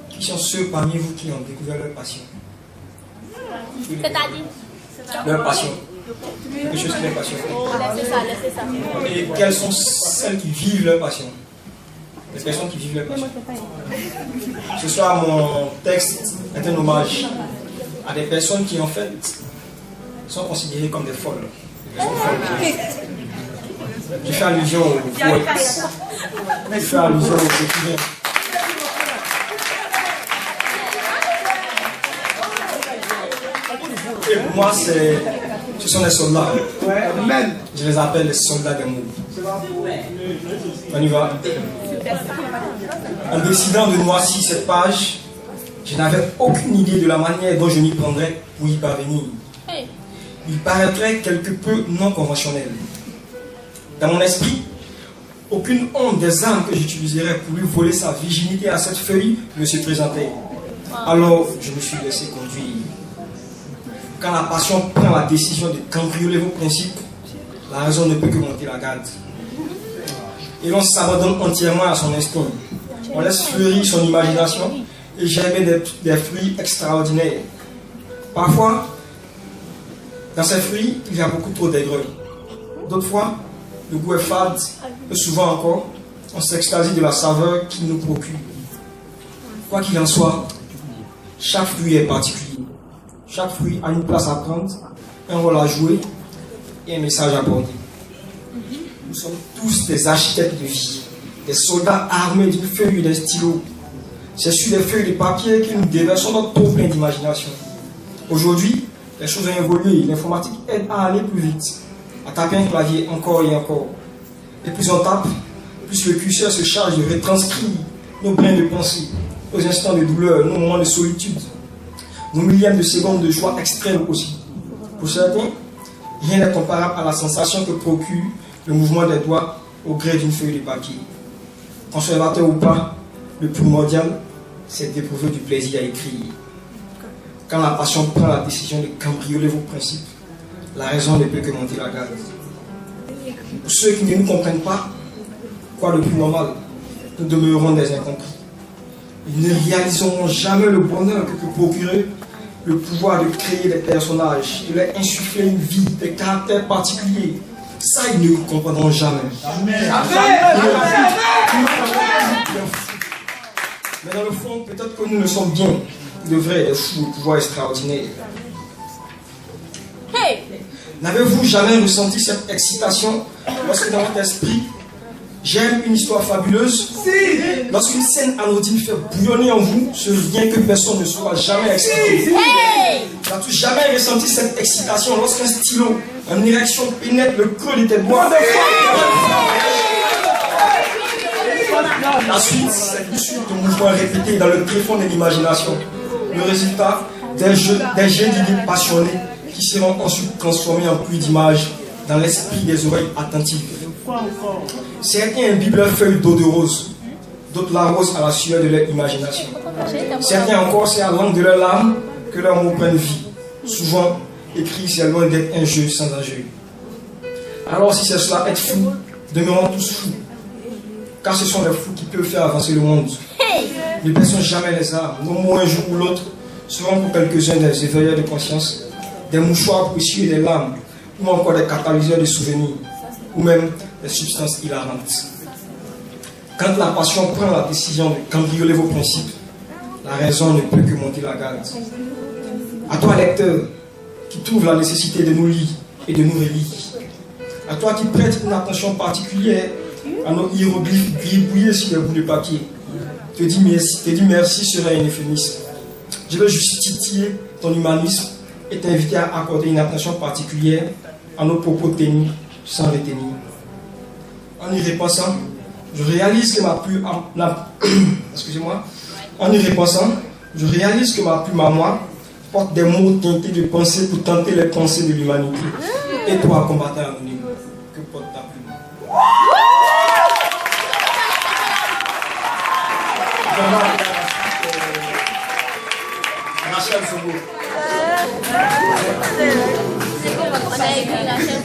Qui sont ceux parmi vous qui ont découvert leur passion? C'est-à-dire Leur passion. Quelque chose qui est passion. Oh, laissez ça. Et quelles sont celles qui vivent leur passion? Les personnes qui vivent leur passion. Ce soir, mon texte est un hommage à des personnes qui, en fait, sont considérées comme des folles. Des personnes folles. Je fais allusion aux poètes. Je fais allusion aux écrivains. Et pour moi, ce sont des soldats. Je les appelle les soldats d'amour. On y va. En décidant de noircir cette page, je n'avais aucune idée de la manière dont je m'y prendrais pour y parvenir. Il paraîtrait quelque peu non conventionnel. Dans mon esprit, aucune honte des armes que j'utiliserais pour lui voler sa virginité à cette feuille ne se présentait. Alors, je me suis laissé conduire. Quand la passion prend la décision de cambrioler vos principes, la raison ne peut que monter la garde. Et l'on s'abandonne entièrement à son instinct. On laisse fleurir son imagination et germer des fruits extraordinaires. Parfois, dans ces fruits, il y a beaucoup trop d'aigreur. D'autres fois, le goût est fade et souvent encore, on s'extasie de la saveur qu'il nous procure. Quoi qu'il en soit, chaque fruit est particulier. Chaque fruit a une place à prendre, un rôle à jouer et un message à porter. Nous sommes tous des architectes de vie, des soldats armés d'une feuille et d'un stylo. C'est sur des feuilles de papier que nous déversons notre trop plein d'imagination. Aujourd'hui, les choses ont évolué, l'informatique aide à aller plus vite, à taper un clavier encore et encore. Et plus on tape, plus le curseur se charge de retranscrire nos brins de pensée, nos instants de douleur, nos moments de solitude, nos millièmes de secondes de joie extrême aussi. Pour certains, rien n'est comparable à la sensation que procure le mouvement des doigts au gré d'une feuille de papier. Conservateur ou pas, le primordial, c'est d'éprouver du plaisir à écrire. Quand la passion prend la décision de cambrioler vos principes, la raison ne peut que monter la garde. Pour ceux qui ne nous comprennent pas, quoi de plus normal, nous demeurerons des incompris. Ils ne réaliseront jamais le bonheur que peut procurer le pouvoir de créer des personnages, de leur insuffler une vie, des caractères particuliers. Ça, ils ne comprendront jamais. Amen. Mais dans le fond, peut-être que nous le sommes bien. De vrais, des fous au pouvoir extraordinaire. N'avez-vous jamais ressenti cette excitation lorsque dans votre esprit, j'aime une histoire fabuleuse? Lorsqu'une scène anodine fait bouillonner en vous ce rien que personne ne saura jamais expliquer. N'as-tu jamais ressenti cette excitation lorsqu'un stylo en érection pénètre le creux de tes doigts? La suite, c'est une suite de mouvements répétés dans le tréfonds de l'imagination. Le résultat, des jets d'idées passionnées qui seront ensuite transformés en pluie d'images dans l'esprit des oreilles attentives. Certains imbibent leur feuille d'eau de rose, d'autres l'arrosent à la sueur de leur imagination. Certains encore, c'est à l'angle de leurs larmes que leurs mots prennent vie. Souvent, écrit, c'est loin d'être un jeu sans enjeu. Alors, si c'est cela, être fou, demeurons tous fous. Car ce sont les fous qui peuvent faire avancer le monde. Ne baissons jamais les armes. Nos mots, un jour ou l'autre, seront pour quelques-uns des éveilleurs de conscience, des mouchoirs pour essuyer des larmes, ou encore des catalyseurs de souvenirs, ou même des substances hilarantes. Quand la passion prend la décision de cambrioler vos principes, la raison ne peut que monter la garde. À toi, lecteur, qui trouve la nécessité de nous lire et de nous relire, à toi qui prête une attention particulière à nos hiéroglyphes gribouillés sur des bouts de papier, te dis merci serait un euphémisme. Je veux juste titiller ton humanisme et t'inviter à accorder une attention particulière à nos propos tenus sans retenir. En y repensant, je réalise que ma plume à moi porte des mots teintés de pensée pour tenter les pensées de l'humanité. Et toi, combattant anonyme, que porte ta plume? Rachel Sobo. On a écrit la chaîne.